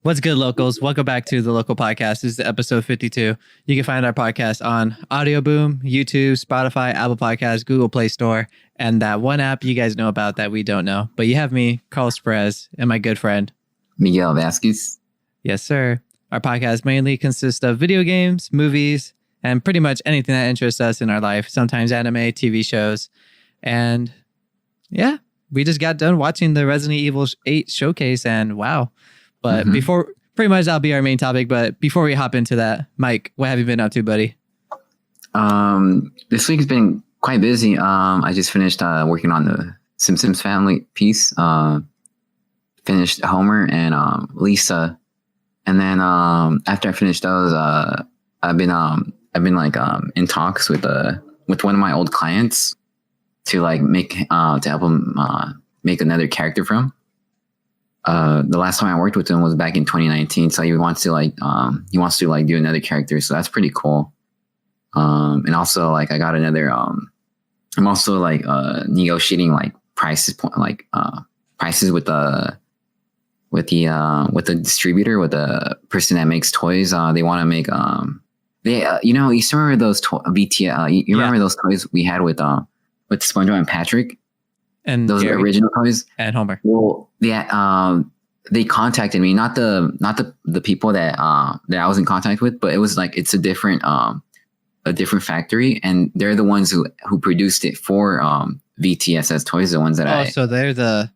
What's good, locals? Welcome back to the Local Podcast. This is episode 52. You can find our podcast on Audioboom, YouTube, Spotify, Apple Podcasts, Google Play Store, and that one app you guys know about that we don't know. But you have me, Carlos Perez, and my good friend, Miguel Vasquez. Yes, sir. Our podcast mainly consists of video games, movies, and pretty much anything that interests us in our life. Sometimes anime, TV shows. And yeah, we just got done watching the Resident Evil 8 showcase, and wow. But before, pretty much that'll be our main topic. But before we hop into that, Mike, what have you been up to, buddy? This week's been quite busy. I just finished working on the Simpsons family piece. Finished Homer and Lisa, and then after I finished those, I've been in talks with one of my old clients to help him make another character from. The last time I worked with him was back in 2019, so he wants to do another character, so that's pretty cool. And also I got another. I'm also negotiating prices with the distributor, with the person that makes toys. They want to make you still remember those BT? You remember those toys we had with SpongeBob and Patrick? And those Gary original toys and Homer. Well, yeah, they contacted me, not the people that I was in contact with, but it was it's a different factory, and they're the ones who produced it for VTSS Toys, the ones that so they're the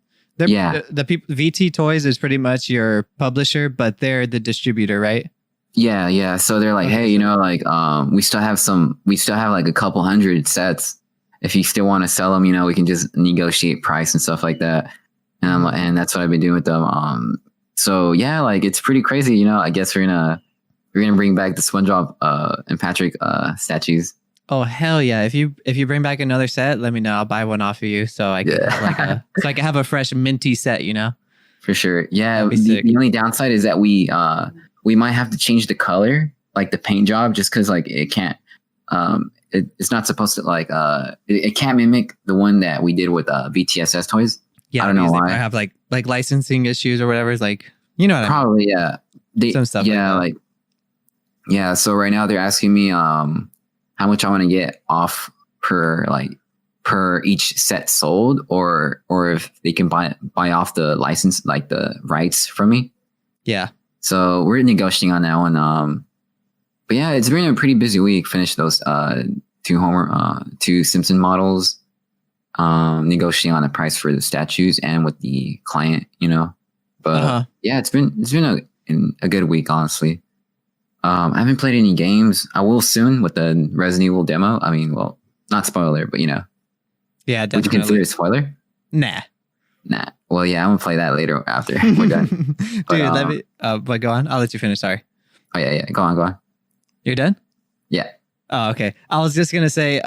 people. VT Toys is pretty much your publisher, but they're the distributor, right? Yeah. So they're like, hey, we still have a couple hundred sets. If you still want to sell them, we can just negotiate price and stuff like that. And that's what I've been doing with them. So yeah, it's pretty crazy. I guess we're gonna bring back the SpongeBob and Patrick statues. Oh hell yeah! If you bring back another set, let me know. I'll buy one off of you, so I can so I can have a fresh minty set. For sure. Yeah. The only downside is that we might have to change the color, the paint job, just because it can't. It's not supposed to it can't mimic the one that we did with VTSS Toys. Yeah, I don't know why. I have like licensing issues or whatever. It's what probably I mean. Some stuff. Yeah. So right now they're asking me how much I want to get off per each set sold, or if they can buy off the license, the rights from me. Yeah. So we're negotiating on that one. But yeah, it's been a pretty busy week. Finished those two Simpson models, negotiating on the price for the statues and with the client, But yeah, it's been a good week, honestly. I haven't played any games. I will soon with the Resident Evil demo. I mean, well, not spoiler, but Yeah, definitely. Would you consider it a spoiler? Nah. Well, yeah, I'm gonna play that later after we're done. But, dude, let me. But go on. I'll let you finish. Sorry. Oh yeah. Go on. You're done? Yeah. Oh, okay. I was just going to say,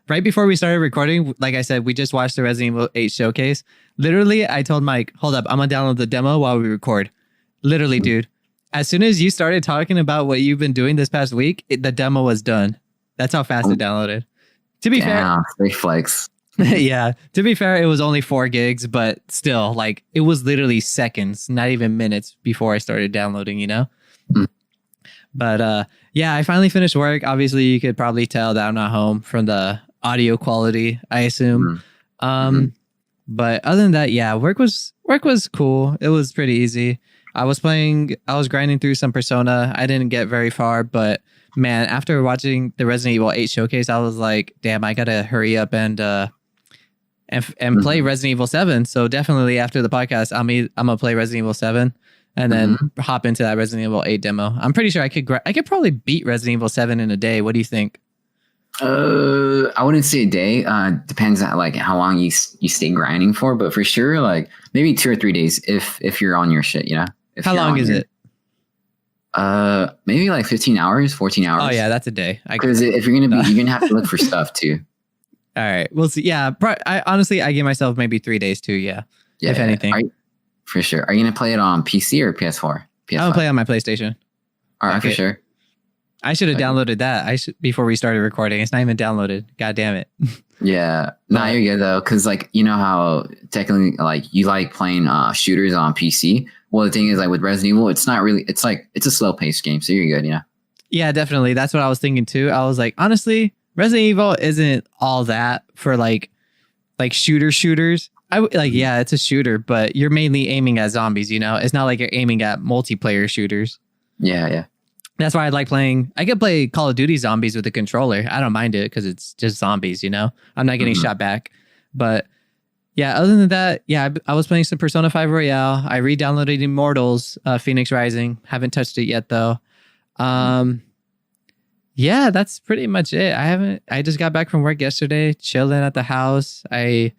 right before we started recording, like I said, we just watched the Resident Evil 8 showcase. Literally, I told Mike, hold up, I'm going to download the demo while we record. Literally, dude. As soon as you started talking about what you've been doing this past week, the demo was done. That's how fast it downloaded. To be fair. Big flex. Yeah. To be fair, it was only 4 gigs, but still, it was literally seconds, not even minutes before I started downloading, But yeah, I finally finished work. Obviously, you could probably tell that I'm not home from the audio quality, I assume. But other than that, yeah, work was cool. It was pretty easy. I was grinding through some Persona. I didn't get very far, but man, after watching the Resident Evil 8 showcase, I was like, damn, I gotta hurry up and play Resident Evil 7. So definitely after the podcast, I'm gonna play Resident Evil 7. And then hop into that Resident Evil 8 demo. I'm pretty sure I could probably beat Resident Evil 7 in a day. What do you think? I wouldn't say a day. Depends on how long you stay grinding for, but for sure, maybe 2 or 3 days if you're on your shit, How long is it? Maybe 15 hours, 14 hours. Oh yeah, that's a day. Because if you're gonna have to look for stuff too. All right, we'll see. Yeah, I give myself maybe 3 days too. Yeah, if anything. For sure. Are you going to play it on PC or PS4? I'm going to play it on my PlayStation. All right, for sure. I should have downloaded that before we started recording. It's not even downloaded. God damn it. Yeah. You're good though. Cause how technically you like playing shooters on PC, well, the thing is, like with Resident Evil, it's not really. It's like it's a slow paced game, so you're good. Yeah. Yeah, definitely. That's what I was thinking too. I was like, honestly, Resident Evil isn't all that for like shooters. Yeah, it's a shooter, but you're mainly aiming at zombies. You know, it's not like you're aiming at multiplayer shooters. Yeah, yeah. That's why I like playing. I could play Call of Duty Zombies with a controller. I don't mind it because it's just zombies. You know, I'm not getting shot back. But yeah, other than that, yeah, I was playing some Persona 5 Royale. I re-downloaded Immortals, Phoenix Rising. Haven't touched it yet though. Yeah, that's pretty much it. I just got back from work yesterday, chilling at the house. I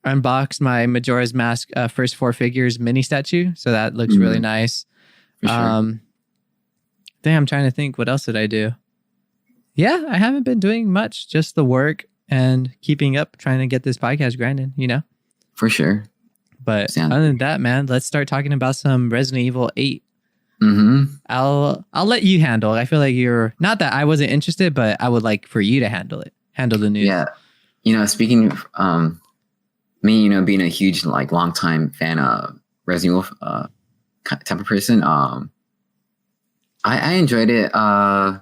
unboxed my Majora's Mask first 4 figures mini statue. So that looks really nice. For sure. Damn, I'm trying to think. What else did I do? Yeah, I haven't been doing much. Just the work and keeping up, trying to get this podcast grinding, you know? For sure. But other than that, man, let's start talking about some Resident Evil 8. I'll let you handle. I feel like you're not that I wasn't interested, but I would like for you to handle the news. Yeah, you know, speaking of me, you know, being a huge like longtime fan of Resident Evil type of person, I enjoyed it. I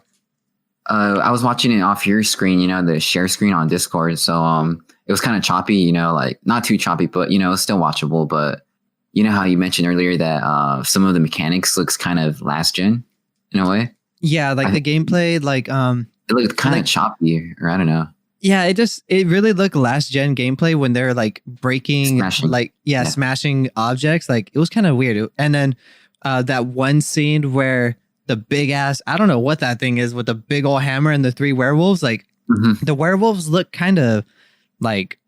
was watching it off your screen, you know, the share screen on Discord. So it was kind of choppy, you know, like not too choppy, but you know, it's still watchable. But you know how you mentioned earlier that some of the mechanics looks kind of last gen in a way. Yeah, like the gameplay, like it looked kind of choppy, or I don't know. Yeah, it really looked last gen gameplay when they're like breaking, smashing objects. Like it was kind of weird. And then that one scene where the big ass, I don't know what that thing is with the big old hammer and the 3 werewolves. Like the werewolves look kind of like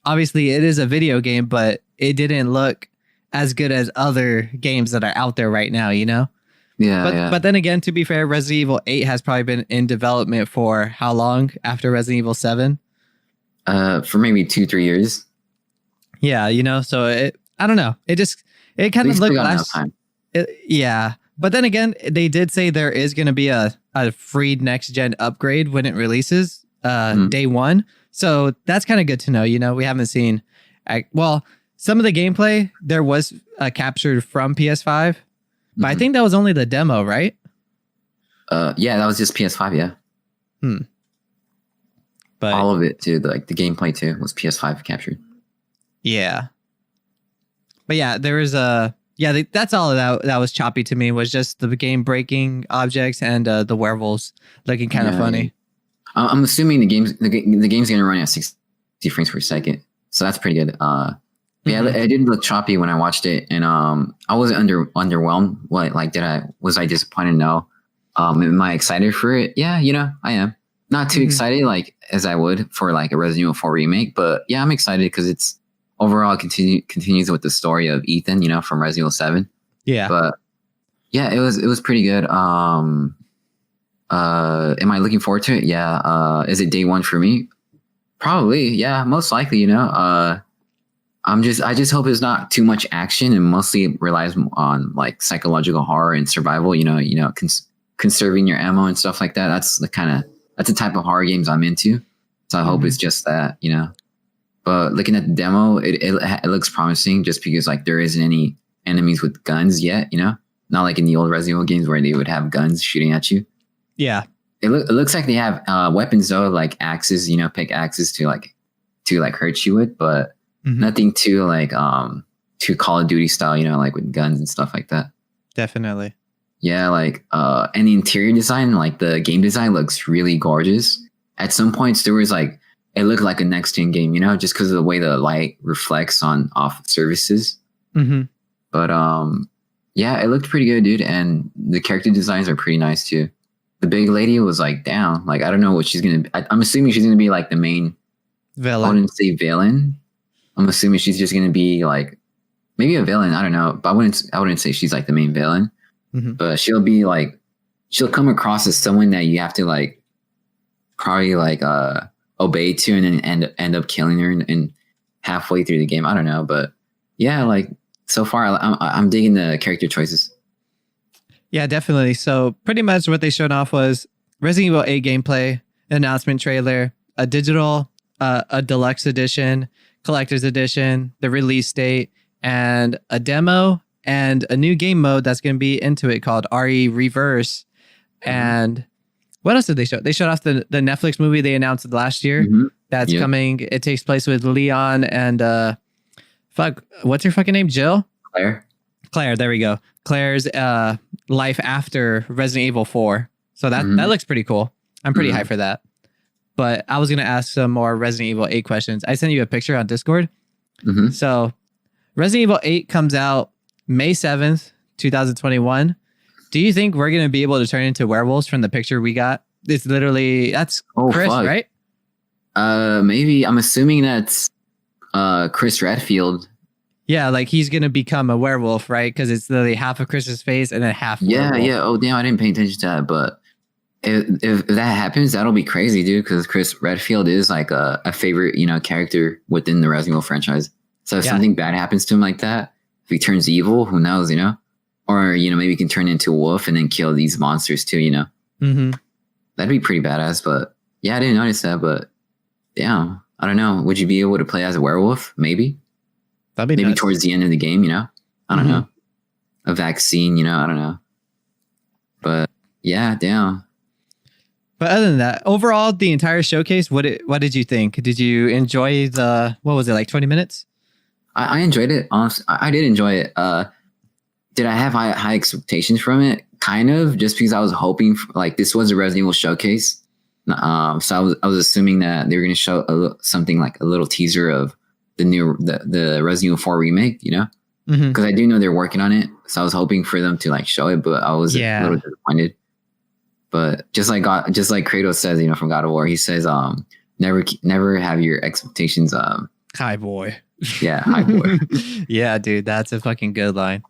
obviously it is a video game, but it didn't look as good as other games that are out there right now, you know? But then again, to be fair, Resident Evil 8 has probably been in development for how long after Resident Evil 7? For maybe 2-3 years. Yeah, you know, so I don't know. It kind of looked last time. Yeah. But then again, they did say there is going to be a free next gen upgrade when it releases day one. So that's kind of good to know. You know, we haven't seen, some of the gameplay there was captured from PS5, but I think that was only the demo, right? Yeah, that was just PS5. Yeah. But all of it too, like the gameplay too, was PS5 captured. Yeah. But yeah, there was that's all that was choppy to me, was just the game breaking objects and the werewolves looking kind of funny. Yeah. I'm assuming the game's going to run at 60 frames per second, so that's pretty good. Yeah, it didn't look choppy when I watched it, and I wasn't underwhelmed. Was I disappointed? No. Am I excited for it? Yeah, you know, I am. Not too excited like as I would for like a Resident Evil 4 remake, but yeah, I'm excited because it's overall continues with the story of Ethan, you know, from Resident Evil 7. Yeah. But yeah, it was pretty good. Am I looking forward to it? Yeah. Is it day one for me? Probably. Yeah, most likely, you know. I just hope it's not too much action and mostly relies on like psychological horror and survival, you know, conserving your ammo and stuff like that. That's the type of horror games I'm into. So I hope it's just that, you know. But looking at the demo, it looks promising just because like there isn't any enemies with guns yet, you know, not like in the old Resident Evil games where they would have guns shooting at you. Yeah. It looks like they have weapons though, like axes, you know, pick axes to hurt you with, but nothing too too Call of Duty style, you know, like with guns and stuff like that. Definitely. Yeah, like and the interior design, like the game design looks really gorgeous. At some points there was like it looked like a next gen game, you know, just because of the way the light reflects off surfaces. But yeah, it looked pretty good, dude, and the character designs are pretty nice too. The big lady was like down, like I don't know what she's gonna be. I'm assuming she's gonna be like the main villain. I wouldn't say villain. I'm assuming she's just gonna be like maybe a villain. I don't know, but I wouldn't say she's like the main villain. But she'll come across as someone that you have to like probably like obey to, and then end up killing her in halfway through the game. I don't know, but yeah, like so far I'm digging the character choices. Yeah, definitely. So pretty much what they showed off was Resident Evil 8 gameplay, an announcement trailer, a digital, a deluxe edition, collector's edition, the release date, and a demo and a new game mode that's going to be into it called RE Reverse. And what else did they show? They showed off the Netflix movie they announced last year that's coming. It takes place with Leon and what's her fucking name? Jill? Claire, there we go. Claire's life after Resident Evil 4. So that looks pretty cool. I'm pretty hyped for that. But I was going to ask some more Resident Evil 8 questions. I sent you a picture on Discord. So Resident Evil 8 comes out May 7th, 2021. Do you think we're going to be able to turn into werewolves from the picture we got? It's literally, that's Chris, right? Maybe. I'm assuming that's Chris Redfield. Yeah, like he's going to become a werewolf, right? Because it's literally half of Chris's face and then half werewolf. Yeah. Oh, damn, I didn't pay attention to that. But if that happens, that'll be crazy, dude, because Chris Redfield is like a favorite, character within the Resident Evil franchise. So if something bad happens to him like that, if he turns evil, who knows, Or, maybe he can turn into a wolf and then kill these monsters too, That'd be pretty badass. But yeah, I didn't notice that. But damn, I don't know. Would you be able to play as a werewolf? Maybe. That'd be maybe nuts. Towards the end of the game, I don't know. A vaccine, I don't know. But yeah, damn. But other than that, overall, the entire showcase, what did you think? Did you enjoy what was it, like 20 minutes? I enjoyed it. Honestly, I did enjoy it. Did I have high expectations from it? Kind of, just because I was hoping this was a Resident Evil showcase. So I was assuming that they were going to show something like a little teaser of the Resident Evil 4 remake, because I do know they're working on it. So I was hoping for them to show it, but I was a little disappointed. But just like Kratos says, from God of War, he says, never have your expectations high, boy. Yeah, high boy. Yeah, dude, that's a fucking good line.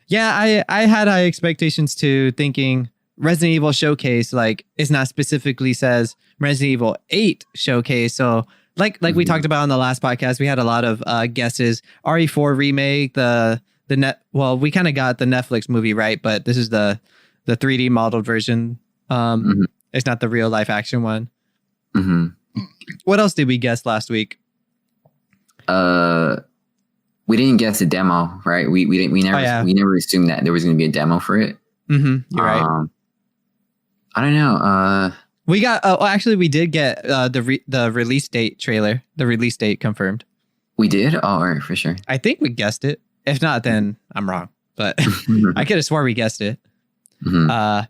Yeah, I had high expectations too, thinking Resident Evil Showcase, it's not specifically says Resident Evil 8 Showcase. So like we talked about on the last podcast, we had a lot of guesses. RE4 remake, we kind of got the Netflix movie right, but this is the 3D modeled version. It's not the real life action one. What else did we guess last week? We didn't guess the demo, right? We never assumed that there was going to be a demo for it. You're right. I don't know. We got. Actually, we did get the release date trailer. The release date confirmed. We did. Oh, all right, for sure. I think we guessed it. If not, then I'm wrong. But I could have swore we guessed it. Yeah,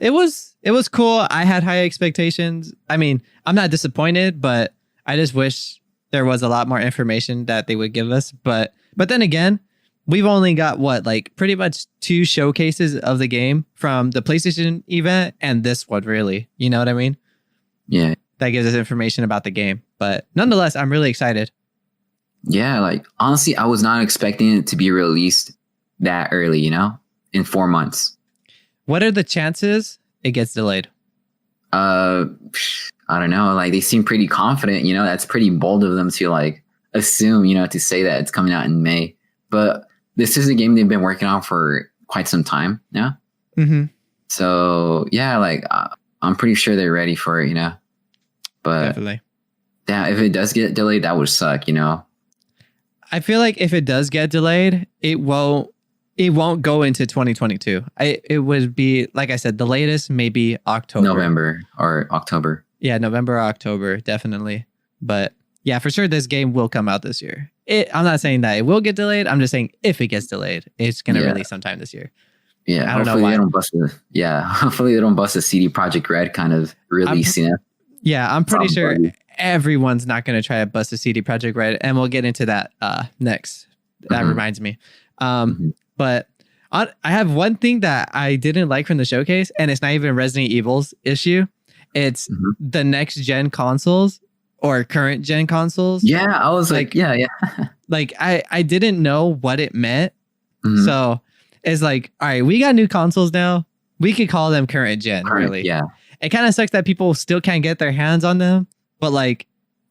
it was cool. I had high expectations. I mean, I'm not disappointed, but I just wish there was a lot more information that they would give us. But then again, we've only got pretty much 2 showcases of the game from the PlayStation event and this one, really. You know what I mean? Yeah. That gives us information about the game. But nonetheless, I'm really excited. Yeah, honestly, I was not expecting it to be released that early, in 4 months. What are the chances it gets delayed? I don't know. They seem pretty confident, that's pretty bold of them to assume, to say that it's coming out in May. But this is a game they've been working on for quite some time now. So yeah, I'm pretty sure they're ready for it, But definitely. Yeah, if it does get delayed, that would suck, I feel like if it does get delayed, it won't go into 2022. It would be, like I said, the latest maybe October. November or October. Yeah, November or October, definitely. But yeah, for sure, this game will come out this year. I'm not saying that it will get delayed. I'm just saying if it gets delayed, it's going to release sometime this year. Yeah, hopefully they don't bust a CD Projekt Red kind of release. Yeah, I'm pretty sure everyone's not going to try to bust a CD Projekt Red, and we'll get into that next. That reminds me. But I have one thing that I didn't like from the showcase, and it's not even Resident Evil's issue. It's the next gen consoles or current gen consoles. Yeah, I was yeah. I didn't know what it meant. So it's all right, we got new consoles now. We could call them current gen, really. Yeah. It kind of sucks that people still can't get their hands on them, but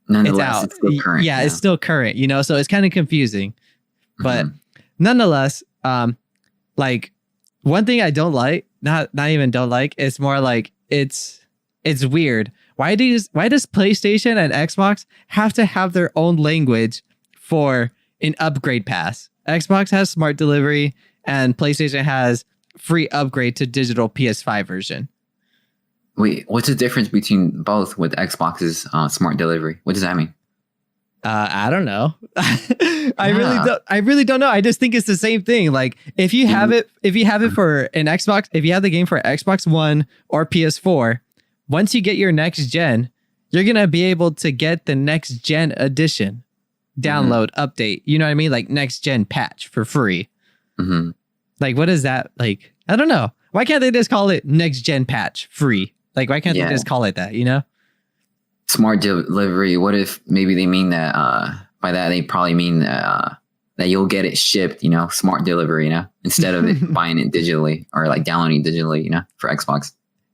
it's out. It's still current. Yeah, it's still current, so it's kind of confusing. But nonetheless, one thing I don't like, not even don't like, it's more it's weird. Why does PlayStation and Xbox have to have their own language for an upgrade pass? Xbox has smart delivery, and PlayStation has free upgrade to digital PS5 version. Wait, what's the difference between both with Xbox's smart delivery? What does that mean? I don't know. I really don't know. I just think it's the same thing. Like if you have it for an Xbox, if you have the game for Xbox One or PS4, once you get your next gen, you're going to be able to get the next gen edition download update. You know what I mean? Like next gen patch for free. Mm-hmm. Like, what is that? Like, I don't know. Why can't they just call it next gen patch free? Like, why can't they just call it that, you know? Smart delivery. What if maybe they mean that by that they probably mean that you'll get it shipped, you know, smart delivery, you know, instead of it buying it digitally or like downloading digitally, you know, for Xbox.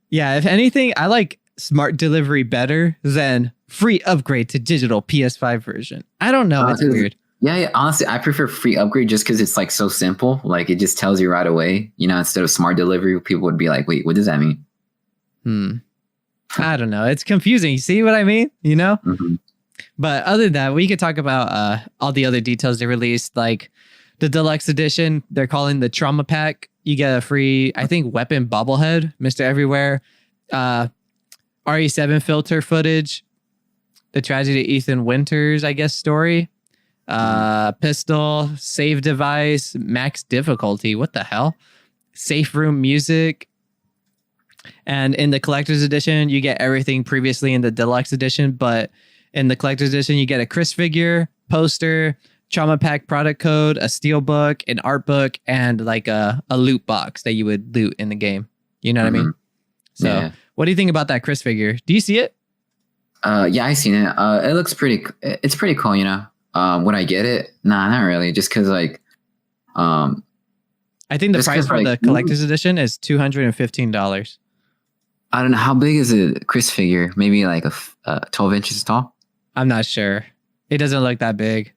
Yeah, if anything, I like smart delivery better than free upgrade to digital PS5 version. I don't know. It's weird. Yeah, honestly, I prefer free upgrade just because it's like so simple. Like it just tells you right away, you know, instead of smart delivery, people would be like, wait, what does that mean? I don't know. It's confusing. You see what I mean? You know? Mm-hmm. But other than that, we could talk about all the other details they released, like the deluxe edition. They're calling the trauma pack. You get a free, I think, weapon bobblehead, Mr. Everywhere, RE7 filter footage, the tragedy of Ethan Winters, I guess, story, pistol, save device, max difficulty. What the hell? Safe room music. And in the collector's edition, you get everything previously in the deluxe edition, but in the collector's edition, you get a Chris figure, poster, trauma pack product code, a steel book, an art book, and like a loot box that you would loot in the game. You know what I mean? So what do you think about that Chris figure? Do you see it? Yeah, I seen it. It looks it's pretty cool, you know. Would I get it? Nah, not really. Just because like, I think the price for the collector's edition is $215. I don't know. How big is a Chris figure? Maybe like 12 inches tall? I'm not sure. It doesn't look that big.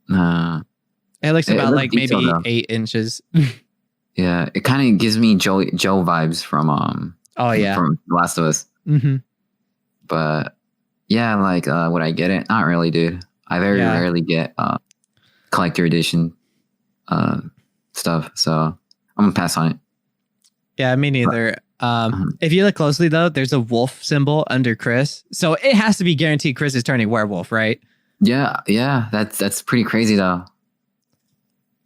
It looks about like maybe 8 inches. Yeah, it kind of gives me Joe vibes from from Last of Us. Mm-hmm. But yeah, like would I get it? Not really, dude. I very rarely get collector edition stuff, so I'm gonna pass on it. Yeah, me neither. If you look closely though, there's a wolf symbol under Chris, so it has to be guaranteed Chris is turning werewolf, right? Yeah, that's pretty crazy though.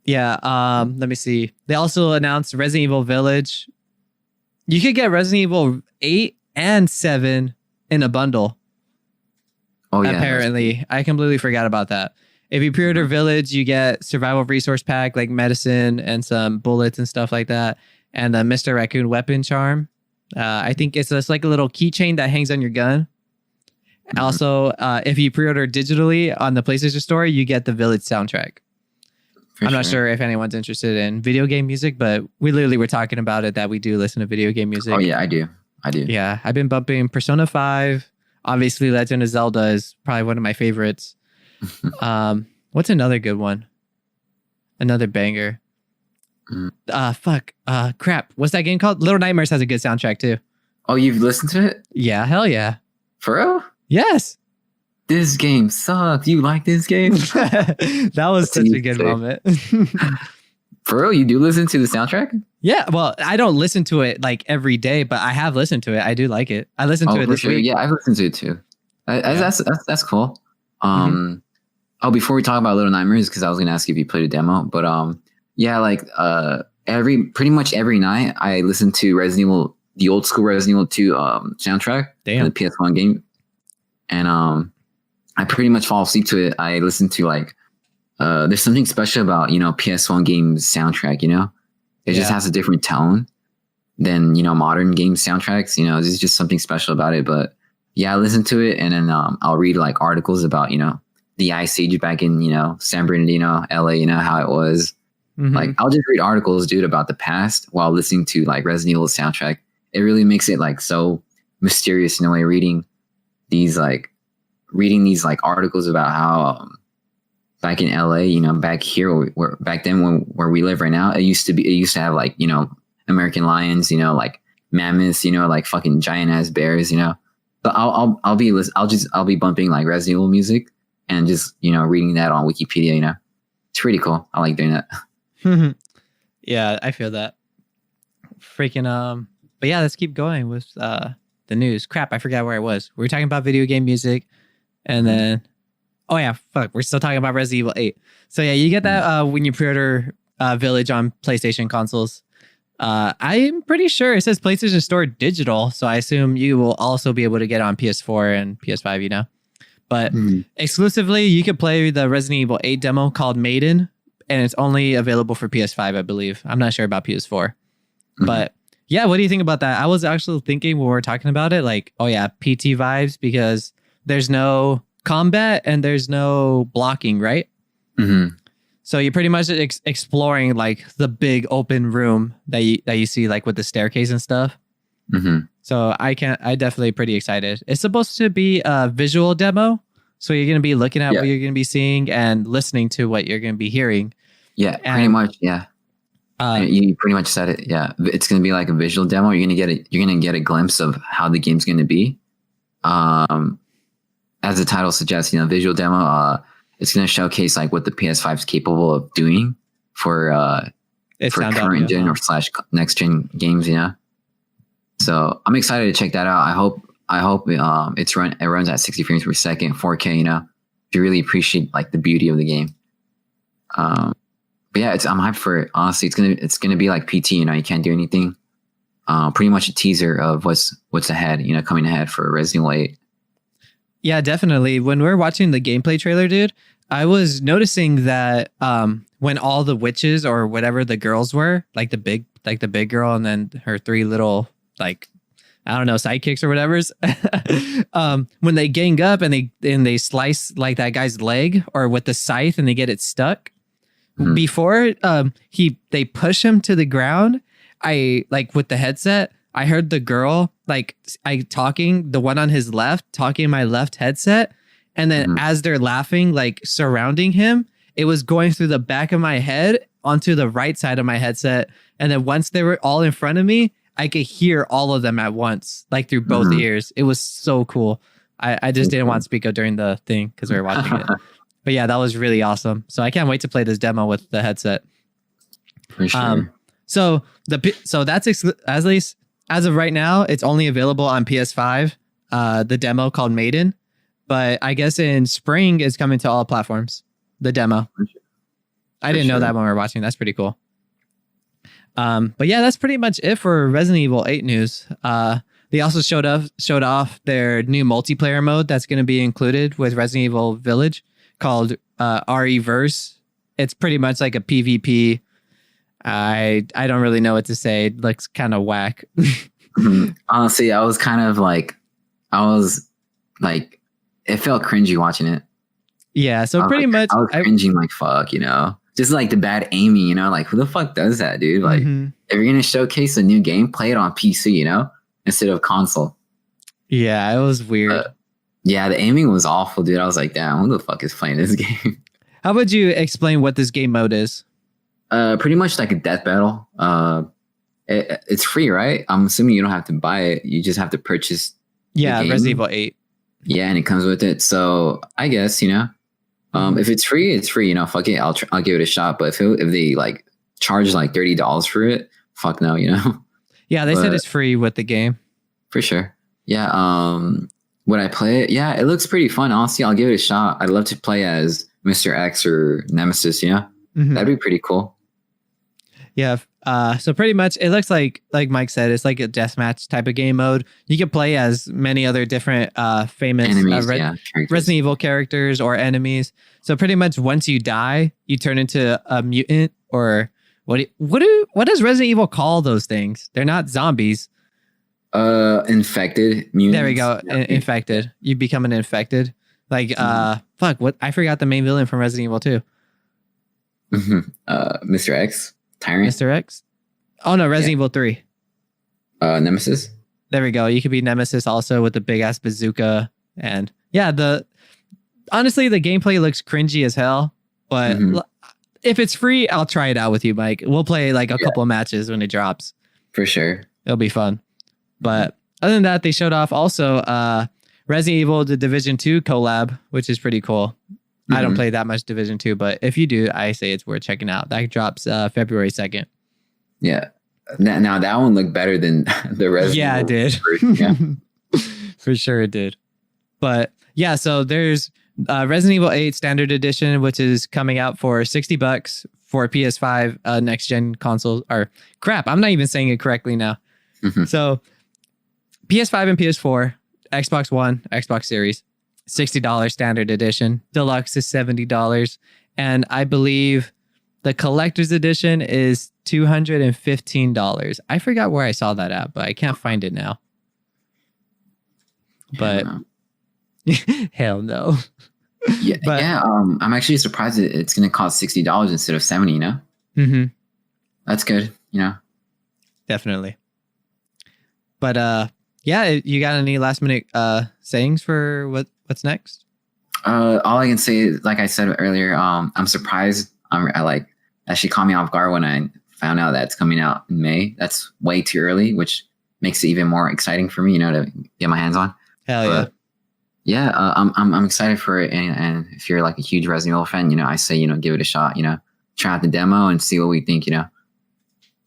Yeah, let me see. They also announced Resident Evil Village. You could get Resident Evil 8 and 7 in a bundle. Oh yeah. Apparently, I completely forgot about that. If you pre-order Village, you get survival resource pack like medicine and some bullets and stuff like that, and the Mr. Raccoon weapon charm. I think it's just like a little keychain that hangs on your gun. Also, if you pre-order digitally on the PlayStation Store, you get the Village soundtrack. I'm not sure if anyone's interested in video game music, but we literally were talking about it that we do listen to video game music. Oh yeah, I do. Yeah, I've been bumping Persona 5. Obviously, Legend of Zelda is probably one of my favorites. What's another good one? Another banger. Crap. What's that game called? Little Nightmares has a good soundtrack too. Oh, you've listened to it? Yeah, hell yeah. For real? Yes. This game sucks. You like this game? That was such a good moment. For real? You do listen to the soundtrack? Yeah. Well, I don't listen to it like every day, but I have listened to it. I do like it. I listened to it this week. Yeah, I've listened to it too. That's cool. Oh, before we talk about Little Nightmares, because I was gonna ask you if you played a demo, but yeah, like pretty much every night I listen to Resident Evil, the old school Resident Evil 2 soundtrack. Damn. The PS1 game, and I pretty much fall asleep to it. I listen to like there's something special about, you know, PS1 games soundtrack, you know, it just has a different tone than, you know, modern game soundtracks, you know, there's just something special about it. But yeah, I listen to it, and then I'll read like articles about, you know, the Ice Age back in, you know, San Bernardino, LA, you know, how it was. Like I'll just read articles, dude, about the past while listening to like Resident Evil soundtrack. It really makes it like so mysterious in a way, reading these articles about how back in LA, you know, back here, back then where we live right now, it used to have like, you know, American lions, you know, like mammoths, you know, like fucking giant ass bears, you know. So I'll be bumping like Resident Evil music and just, you know, reading that on Wikipedia, you know. it's pretty cool. I like doing that. Yeah, I feel that. Freaking but yeah, let's keep going with the news. Crap, I forgot where I was. We were talking about video game music, and then oh yeah, fuck, we're still talking about Resident Evil 8. So yeah, you get that when you pre-order Village on PlayStation consoles. I'm pretty sure it says PlayStation Store digital, so I assume you will also be able to get it on PS4 and PS5, you know. But exclusively, you could play the Resident Evil 8 demo called Maiden, and it's only available for PS5, I believe. I'm not sure about PS4. But yeah, what do you think about that? I was actually thinking when we were talking about it, like, oh yeah, PT vibes, because there's no combat and there's no blocking, right? So you're pretty much exploring like the big open room that you see like with the staircase and stuff. So I definitely pretty excited. It's supposed to be a visual demo. So you're going to be looking at what you're going to be seeing and listening to what you're going to be hearing. Yeah, pretty much. Yeah. You pretty much said it. Yeah. It's going to be like a visual demo. You're going to get a glimpse of how the game's going to be. As the title suggests, you know, visual demo, it's going to showcase like what the PS5 is capable of doing for current gen or / next gen games, you know. So I'm excited to check that out. I hope it runs at 60 frames per second, 4K, you know, to really appreciate like the beauty of the game. But yeah, I'm hyped for it. Honestly, it's gonna be like PT, you know, you can't do anything. Pretty much a teaser of what's ahead, you know, coming ahead for Resident Evil 8. Yeah, definitely. When we're watching the gameplay trailer, dude, I was noticing that when all the witches or whatever the girls were, like the big girl and then her three little like I don't know sidekicks or whatever's, when they gang up and they slice like that guy's leg or with the scythe and they get it stuck. Before they push him to the ground, I like with the headset, I heard the girl the one on his left talking in my left headset, and then as they're laughing, like surrounding him, it was going through the back of my head onto the right side of my headset, and then once they were all in front of me, I could hear all of them at once, like through both ears. It was so cool. I just didn't want to speak up during the thing because we were watching it. But yeah, that was really awesome. So I can't wait to play this demo with the headset. For sure. So that's at least as of right now, it's only available on PS5. The demo called Maiden, but I guess in spring it's coming to all platforms. The demo. I didn't know that when we were watching. That's pretty cool. But yeah, that's pretty much it for Resident Evil 8 news. They also showed off their new multiplayer mode that's going to be included with Resident Evil Village, called RE Verse. It's pretty much like a PvP. I don't really know what to say. It looks kind of whack. Honestly, I was like, it felt cringy watching it. Yeah, so pretty much I was cringing like fuck, you know, just like the bad aiming, you know, like who the fuck does that, dude? Like if you're gonna showcase a new game, play it on PC, you know, instead of console. Yeah, it was weird. Yeah, the aiming was awful, dude. I was like, damn, who the fuck is playing this game? How would you explain what this game mode is? Pretty much like a death battle. It's free, right? I'm assuming you don't have to buy it. You just have to purchase. Yeah, Resident Evil 8. Yeah, and it comes with it. So I guess, you know, if it's free, it's free. You know, fuck it, I'll give it a shot. But if they like charge like $30 for it, fuck no, you know. Yeah, they said it's free with the game. For sure. Yeah. Would I play it? Yeah, it looks pretty fun. Honestly, I'll give it a shot. I'd love to play as Mr. X or Nemesis, you know? That'd be pretty cool. Yeah. So pretty much it looks like Mike said, it's like a deathmatch type of game mode. You can play as many other different famous enemies, Resident Evil characters or enemies. So pretty much once you die, you turn into a mutant, or what does Resident Evil call those things? They're not zombies. Infected mutants. There we go. Infected. You become an infected. Like fuck, what I forgot the main villain from Resident Evil 2. Mr. X. Tyrant. Mr. X? Oh no, Resident Evil 3. Nemesis. There we go. You could be Nemesis also with the big ass bazooka. And yeah, honestly the gameplay looks cringy as hell. But if it's free, I'll try it out with you, Mike. We'll play like a couple of matches when it drops. For sure. It'll be fun. But other than that, they showed off also Resident Evil The Division 2 collab, which is pretty cool. I don't play that much Division 2, but if you do, I say it's worth checking out. That drops February 2nd. Yeah. Now that one looked better than the Resident Yeah, it did. Yeah. For sure it did. But yeah, so there's Resident Evil 8 Standard Edition, which is coming out for $60 for PS5 next gen consoles. Or crap, I'm not even saying it correctly now. So PS5 and PS4, Xbox One, Xbox Series, $60 Standard Edition. Deluxe is $70. And I believe the Collector's Edition is $215. I forgot where I saw that at, but I can't find it now. But hell no. Yeah, but, yeah. I'm actually surprised that it's going to cost $60 instead of $70. You know, that's good. You know, definitely. But yeah, you got any last minute sayings for what's next? All I can say is, like I said earlier, I'm surprised. I like that she caught me off guard when I found out that it's coming out in May. That's way too early, which makes it even more exciting for me. You know, to get my hands on. Hell yeah. Yeah, I'm excited for it, and if you're like a huge Resident Evil fan, you know, I say, you know, give it a shot, you know, try out the demo and see what we think, you know.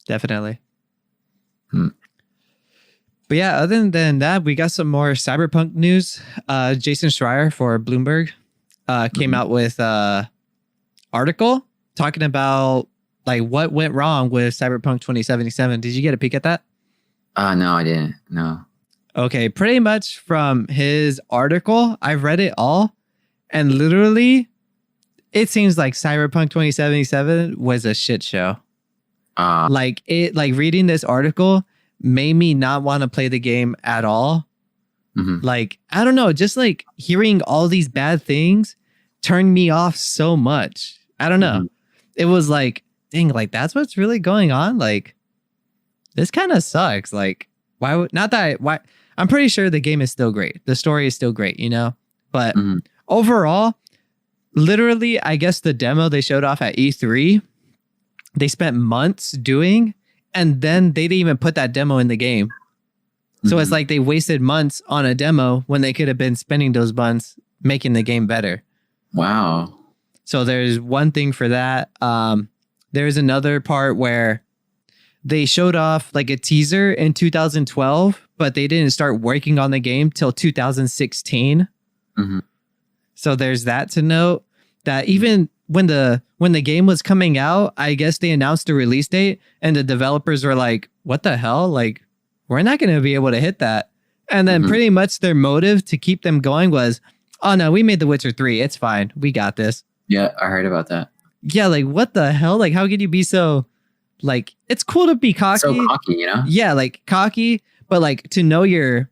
Definitely. But yeah, other than that, we got some more Cyberpunk news. Jason Schreier for Bloomberg came out with an article talking about like what went wrong with Cyberpunk 2077. Did you get a peek at that? No, I didn't. No. Okay, pretty much from his article, I've read it all, and literally, it seems like Cyberpunk 2077 was a shit show. Like reading this article made me not want to play the game at all. Like, I don't know, just like hearing all these bad things turned me off so much. I don't know. It was like, dang, like that's what's really going on. Like, this kind of sucks. Like, why would not that? Why? I'm pretty sure the game is still great. The story is still great, you know? But overall, literally, I guess the demo they showed off at E3, they spent months doing, and then they didn't even put that demo in the game. So it's like they wasted months on a demo when they could have been spending those months making the game better. Wow. So there's one thing for that. There's another part where they showed off like a teaser in 2012, but they didn't start working on the game till 2016. So there's that to note, that even when the game was coming out, I guess they announced the release date and the developers were like, what the hell? Like, we're not going to be able to hit that. And then pretty much their motive to keep them going was, oh no, we made The Witcher 3. It's fine. We got this. Yeah, I heard about that. Yeah, like what the hell? Like, how could you be so, like, it's cool to be cocky. So cocky, you know? Yeah, like cocky, but like to know your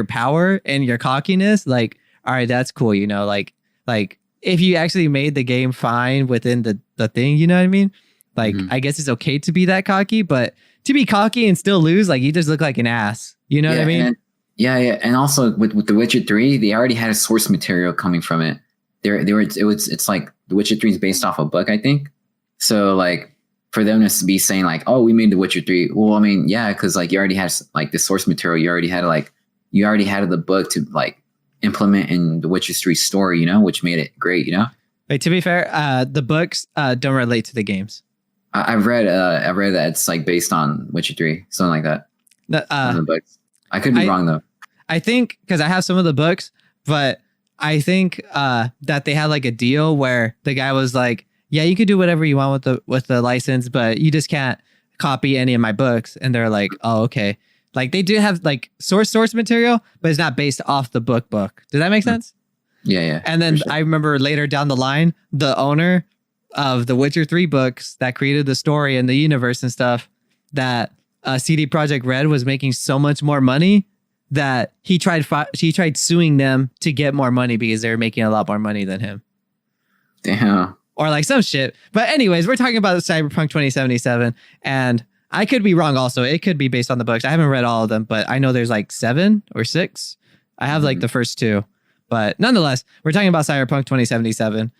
power and your cockiness, like, all right, that's cool, you know, like if you actually made the game fine within the thing, you know what I mean? Like, I guess it's okay to be that cocky, but to be cocky and still lose, like, you just look like an ass. You know what I mean? And also with The Witcher 3, they already had a source material coming from it. It's like The Witcher 3 is based off a book, I think. So like for them to be saying like, oh, we made The Witcher 3. Well, I mean, yeah, because like you already had like the source material. You already had the book to like implement in The Witcher 3 story, you know, which made it great, you know. Wait, to be fair, the books don't relate to the games. I've read that it's like based on Witcher 3, something like that. The books. I could be wrong though. I think because I have some of the books, but I think that they had like a deal where the guy was like, yeah, you could do whatever you want with the license, but you just can't copy any of my books. And they're like, oh, okay. Like they do have like source material, but it's not based off the book. Does that make sense? Yeah. And then sure. I remember later down the line, the owner of the Witcher 3 books that created the story and the universe and stuff, that CD Projekt Red was making so much more money that he tried suing them to get more money because they were making a lot more money than him. Damn. Or like some shit. But anyways, we're talking about Cyberpunk 2077, and I could be wrong also. It could be based on the books. I haven't read all of them, but I know there's like 7 or 6. I have like the first 2. But nonetheless, we're talking about Cyberpunk 2077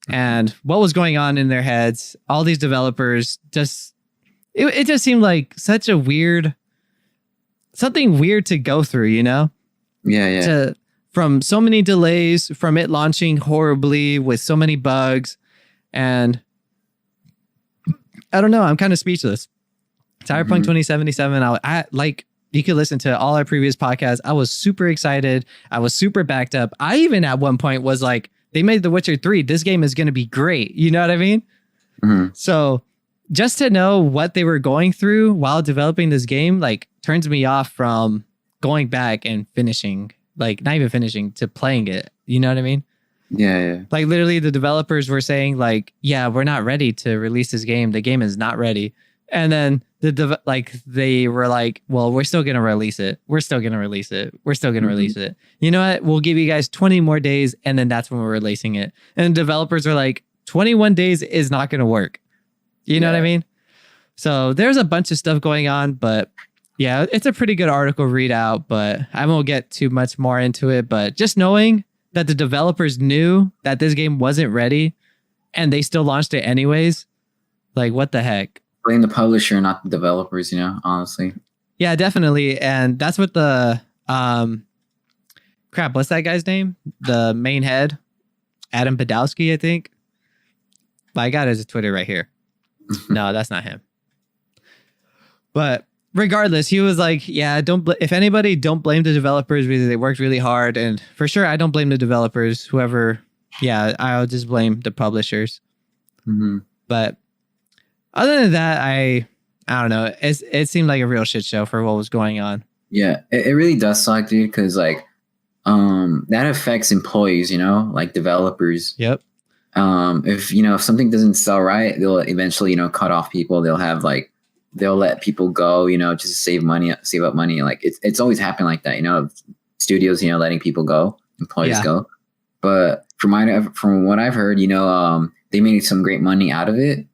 and what was going on in their heads. All these developers just... It just seemed like such a something weird to go through, you know? Yeah. from so many delays, from it launching horribly with so many bugs. And I don't know, I'm kind of speechless. Cyberpunk 2077, I like, you could listen to all our previous podcasts. I was super excited. I was super backed up. I even at one point was like, they made The Witcher 3. This game is going to be great. You know what I mean? So just to know what they were going through while developing this game, like, turns me off from going back and finishing, like, not even finishing, to playing it. You know what I mean? Yeah. Like, literally the developers were saying like, yeah, we're not ready to release this game. The game is not ready. And then they were like, well, we're still going to release it. We're still going to release it. We're still going to release it. You know what? We'll give you guys 20 more days. And then that's when we're releasing it. And developers are like, 21 days is not going to work. You know what I mean? So there's a bunch of stuff going on, but yeah, it's a pretty good article readout, but I won't get too much more into it. But just knowing that the developers knew that this game wasn't ready and they still launched it anyways, like, what the heck? Blame the publisher, not the developers, honestly. Yeah, definitely. And that's what the crap, what's that guy's name? The main head, Adam Podolsky, I think. But I got his Twitter right here. No, that's not him. But regardless, he was like, yeah, if anybody, don't blame the developers because they worked really hard. And for sure, I don't blame the developers, whoever. Yeah, I'll just blame the publishers. But other than that, I don't know. It seemed like a real shit show for what was going on. Yeah, it really does suck, dude, because like that affects employees, like developers. Yep. If something doesn't sell right, they'll eventually, cut off people. They'll let people go, just to save up money. Like it's always happened like that, studios, letting people go, employees go. But from what I've heard, they made some great money out of it.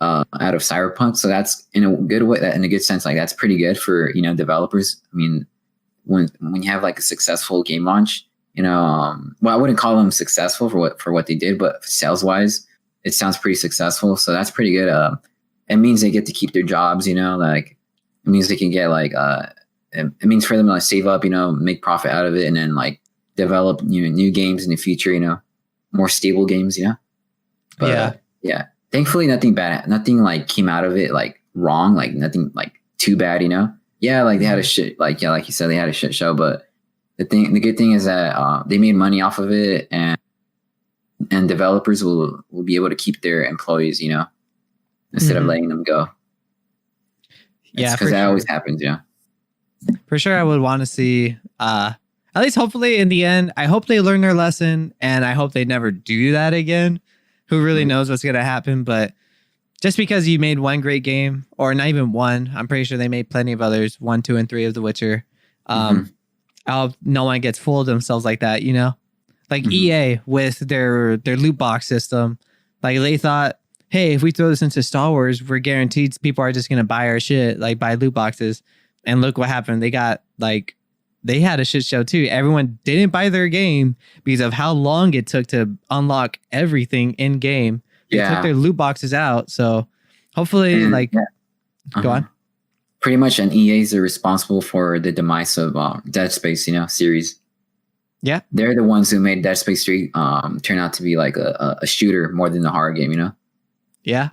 Out of Cyberpunk, so that's in a good way, in a good sense, like that's pretty good for developers. I mean, when you have like a successful game launch, well, I wouldn't call them successful for what they did, but sales wise, it sounds pretty successful. So that's pretty good. It means they get to keep their jobs, like it means they can get like it means for them to like save up, make profit out of it, and then like develop new games in the future, more stable games, But, yeah. Thankfully, nothing like came out of it like wrong, like nothing like too bad, Yeah, like they had a shit, like you said, they had a shit show. But the good thing is that they made money off of it, and developers will be able to keep their employees, instead of letting them go. Yeah, because that always happens. Yeah, for sure. I would want to see, at least hopefully in the end, I hope they learn their lesson, and I hope they never do that again. Who really knows what's going to happen? But just because you made one great game, or not even one, I'm pretty sure they made plenty of others, 1, 2, and 3 of The Witcher. No one gets fooled themselves like that, Like EA with their loot box system. Like they thought, hey, if we throw this into Star Wars, we're guaranteed people are just going to buy our shit, like buy loot boxes. And look what happened. They got they had a shit show too. Everyone didn't buy their game because of how long it took to unlock everything in game. They took their loot boxes out. So hopefully, go on. Pretty much, and EAs are responsible for the demise of Dead Space, series. Yeah, they're the ones who made Dead Space 3 turn out to be like a shooter more than a horror game. Yeah,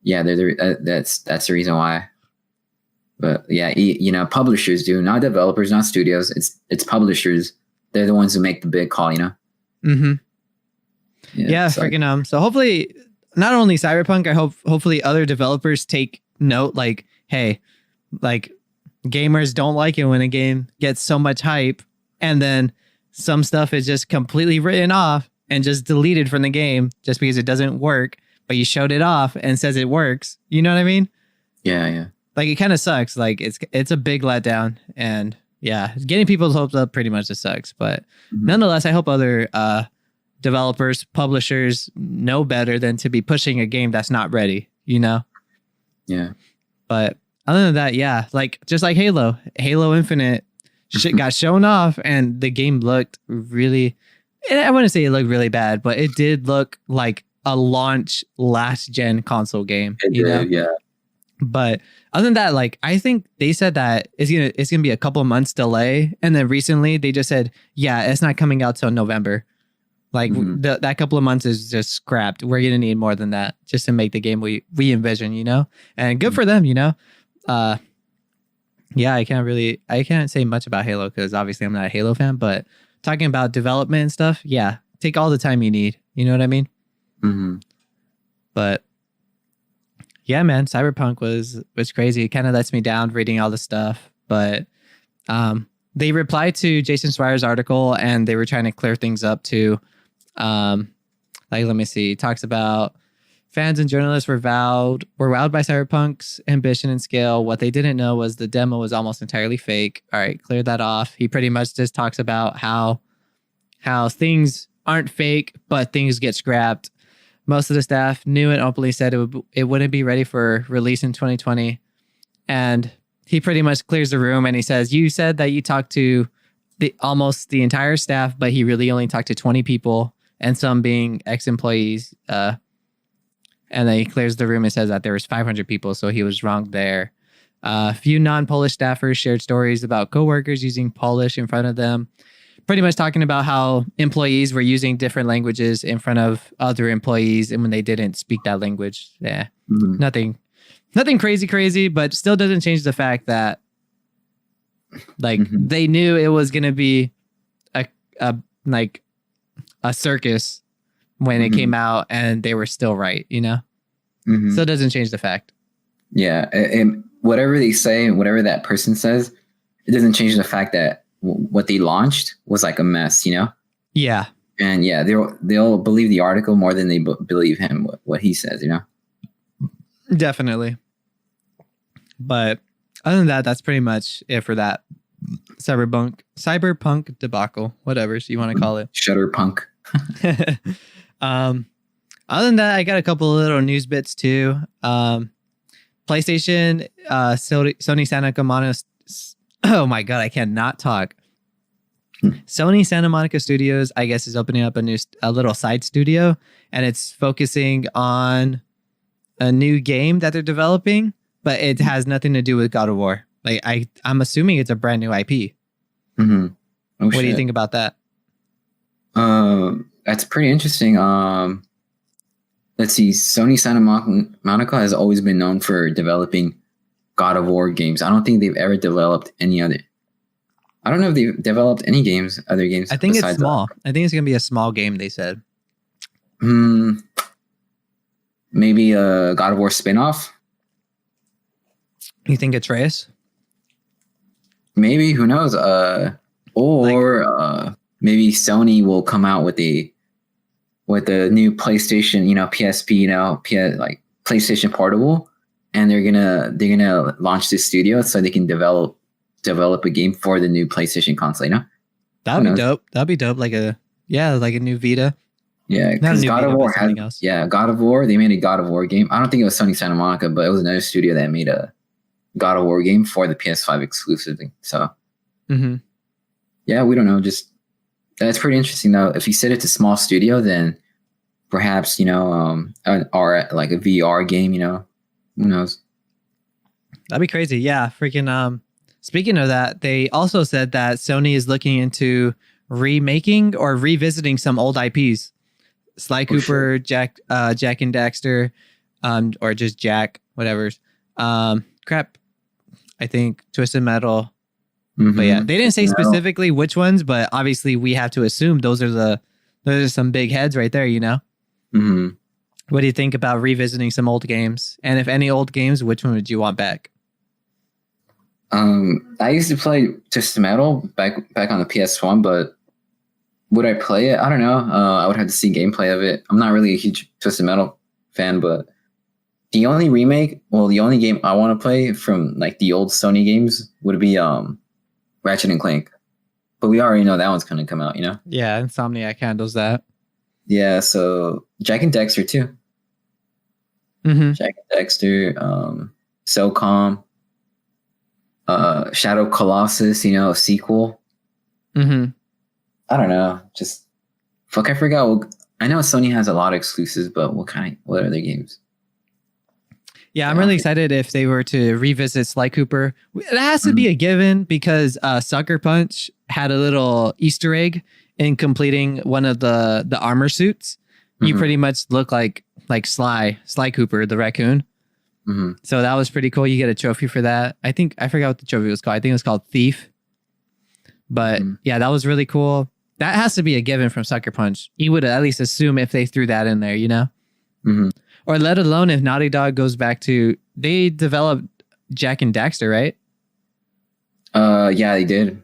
that's the reason why. But yeah, publishers do, not developers, not studios. It's publishers. They're the ones who make the big call, Yeah, freaking So hopefully, not only Cyberpunk, hopefully other developers take note. Like, hey, like gamers don't like it when a game gets so much hype, and then some stuff is just completely written off and just deleted from the game just because it doesn't work. But you showed it off and says it works. You know what I mean? Yeah. Like, it kind of sucks. Like, it's a big letdown, and yeah, getting people's hopes up pretty much just sucks. But nonetheless, I hope other developers, publishers know better than to be pushing a game that's not ready. Yeah. But other than that, yeah, like just like Halo Infinite shit got shown off, and the game looked really. I wouldn't say it looked really bad, but it did look like a launch last gen console game. It did, yeah. But other than that, like I think they said that it's gonna be a couple of months delay, and then recently they just said, yeah, it's not coming out till November. Like that couple of months is just scrapped. We're gonna need more than that just to make the game we envision, you know. And good for them, you know. Yeah, I can't say much about Halo because obviously I'm not a Halo fan. But talking about development and stuff, yeah, take all the time you need. You know what I mean? But yeah, man, Cyberpunk was crazy. It kind of lets me down reading all the stuff, but they replied to Jason Schreier's article and they were trying to clear things up too. Like, let me see. It talks about fans and journalists were wowed by Cyberpunk's ambition and scale. What they didn't know was the demo was almost entirely fake. All right, clear that off. He pretty much just talks about how things aren't fake, but things get scrapped. Most of the staff knew and openly said it wouldn't be ready for release in 2020. And he pretty much clears the room and he says, you said that you talked to almost the entire staff, but he really only talked to 20 people and some being ex-employees. And then he clears the room and says that there was 500 people, so he was wrong there. A few non-Polish staffers shared stories about coworkers using Polish in front of them, pretty much talking about how employees were using different languages in front of other employees, and when they didn't speak that language, nothing crazy, but still doesn't change the fact that like they knew it was gonna be a circus when it came out, and they were still right, you know. So it doesn't change the fact. Yeah, and whatever they say, whatever that person says, it doesn't change the fact that what they launched was like a mess, you know. Yeah, and yeah, they'll believe the article more than they believe him what he says, you know. Definitely. But other than that, that's pretty much it for that cyberpunk debacle, whatever you want to call it. Shutterpunk. Other than that, I got a couple of little news bits too. PlayStation, Sony Santa Monica. Oh my god, I cannot talk. Sony Santa Monica Studios, I guess, is opening up a little side studio, and it's focusing on a new game that they're developing, but it has nothing to do with God of War. Like I'm assuming it's a brand new IP. Oh, what do you think about that? That's pretty interesting. Let's see. Sony Santa Monica has always been known for developing God of War games. I don't think they've ever developed any other. I don't know if they've developed any other games. I think it's small. I think it's gonna be a small game. They said. Maybe a God of War spinoff. You think it's Atreus? Maybe, who knows? Maybe Sony will come out with a new PlayStation, PSP, like PlayStation Portable, and they're gonna launch this studio so they can develop a game for the new PlayStation console. That'd be dope. That'd be dope. Like a new Vita. Yeah, because God of War had else. Yeah, God of War. They made a God of War game. I don't think it was Sony Santa Monica, but it was another studio that made a God of War game for the PS5 exclusively. So, yeah, we don't know. Just that's pretty interesting though. If you said it's a small studio, then perhaps or like a VR game. Who knows? That'd be crazy. Yeah, freaking. Speaking of that, they also said that Sony is looking into remaking or revisiting some old IPs. Sly Cooper, sure. Jack and Daxter, or just Jack, whatever. Crap. I think Twisted Metal. But yeah, they didn't say specifically which ones, but obviously we have to assume those are some big heads right there, What do you think about revisiting some old games? And if any old games, which one would you want back? I used to play Twisted Metal back on the PS1, but would I play it? I don't know. I would have to see gameplay of it. I'm not really a huge Twisted Metal fan, but the only game I want to play from like the old Sony games would be Ratchet and Clank. But we already know that one's going to come out, Yeah, Insomniac handles that. Yeah, so Jack and Dexter too. Jack and Dexter, SOCOM, Shadow Colossus, a sequel. I don't know. Just I forgot. I know Sony has a lot of exclusives, but what other games? Yeah, I'm really excited if they were to revisit Sly Cooper. It has to be a given because Sucker Punch had a little Easter egg in completing one of the armor suits. You pretty much look like Sly Cooper, the raccoon. So that was pretty cool. You get a trophy for that. I forgot what the trophy was called. I think it was called Thief. But yeah, that was really cool. That has to be a given from Sucker Punch. You would at least assume if they threw that in there, you know? Or let alone if Naughty Dog goes back to, they developed Jak and Daxter, right? Yeah, they did.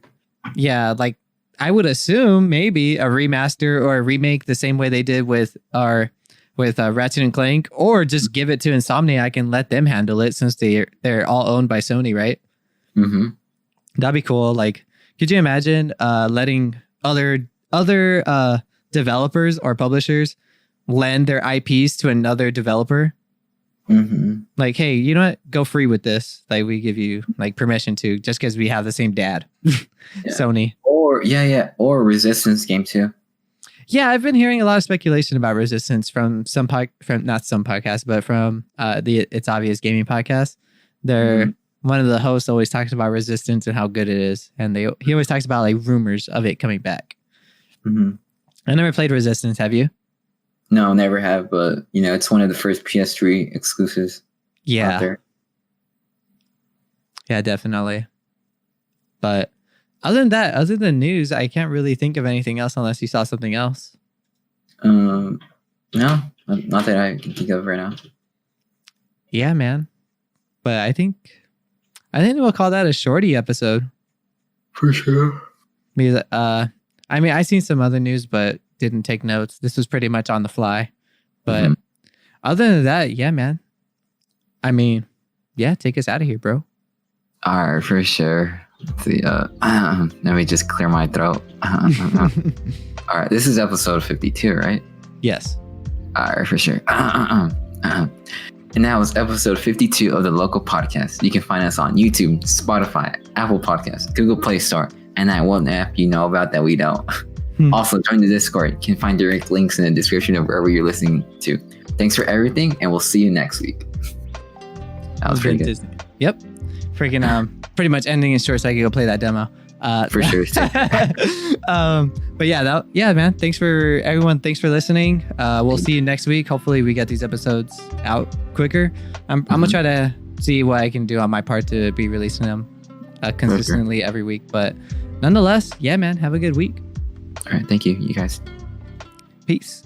Yeah, like I would assume maybe a remaster or a remake the same way they did with Ratchet and Clank, or just give it to Insomniac and let them handle it since they're all owned by Sony, right? That'd be cool. Like, could you imagine letting other developers or publishers lend their IPs to another developer? Like, hey, you know what? Go free with this. Like, we give you like permission to, just because we have the same dad, Sony. Or Resistance game too. Yeah, I've been hearing a lot of speculation about Resistance from not some podcasts, but from the It's Obvious Gaming podcast. One of the hosts always talks about Resistance and how good it is, and he always talks about like rumors of it coming back. I never played Resistance. Have you? No, never have, but you know, it's one of the first PS3 exclusives. Yeah. Out there. Yeah, definitely. But other than news, I can't really think of anything else unless you saw something else. No, not that I can think of right now. Yeah, man. But I think we'll call that a shorty episode. For sure. Because, I mean, I seen some other news, but didn't take notes. This was pretty much on the fly. But other than that, yeah, man. I mean, yeah, take us out of here, bro. All right, for sure. Let's see, let me just clear my throat. All right, this is episode 52, right? Yes. All right, for sure. And that was episode 52 of the Local Podcast. You can find us on YouTube, Spotify, Apple Podcasts, Google Play Store, and that one app you know about that we don't. Also, join the Discord. You can find direct links in the description of wherever you're listening to. Thanks for everything, and we'll see you next week. That was pretty good. Disney. Yep. Freaking pretty much ending in short so I can go play that demo. For sure. But yeah, man. Thanks for everyone. Thanks for listening. We'll see you next week. Hopefully we get these episodes out quicker. I'm gonna try to see what I can do on my part to be releasing them consistently every week. But nonetheless, yeah, man. Have a good week. All right. Thank you, you guys. Peace.